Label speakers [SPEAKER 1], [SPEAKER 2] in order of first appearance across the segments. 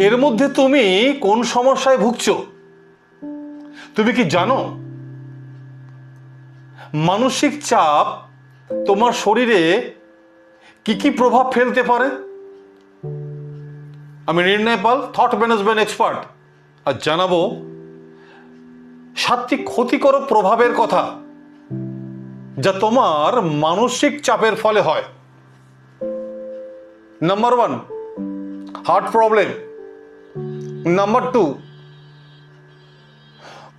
[SPEAKER 1] এর মধ্যে তুমি কোন সমস্যায় ভুগছো? তুমি কি জানো মানসিক চাপ তোমার শরীরে কি কি প্রভাব ফেলতে পারে? আমি নির্ণয় পাল, থট ম্যানেজমেন্ট এক্সপার্ট, আর জানাবো 7টি ক্ষতিকর প্রভাবের কথা যা তোমার মানসিক চাপের ফলে হয়। Number 1, heart problem. নাম্বার 2,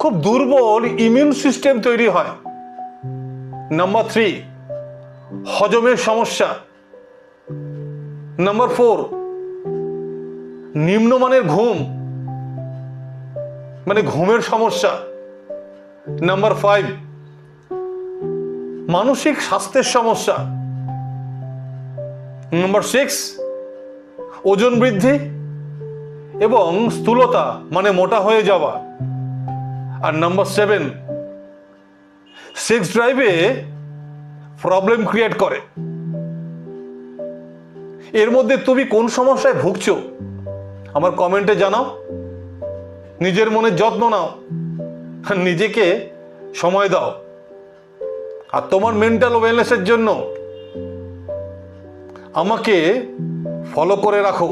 [SPEAKER 1] খুব দুর্বল ইমিউন সিস্টেম তৈরি হয়। নাম্বার 3, হজমের সমস্যা। নাম্বার 4, নিম্নমানের ঘুম, মানে ঘুমের সমস্যা। নাম্বার 5, মানসিক স্বাস্থ্যের সমস্যা। নাম্বার 6, ওজন বৃদ্ধি এবং স্থূলতা, মানে মোটা হয়ে যাওয়া। আর নাম্বার 7, সেক্স ড্রাইভে প্রবলেম ক্রিয়েট করে। এর মধ্যে তুমি কোন সমস্যায় ভুগছো আমার কমেন্টে জানাও। নিজের মনের যত্ন নাও, নিজেকে সময় দাও, আর তোমার মেন্টাল ওয়েলনেসের জন্য আমাকে ফলো করে রাখো।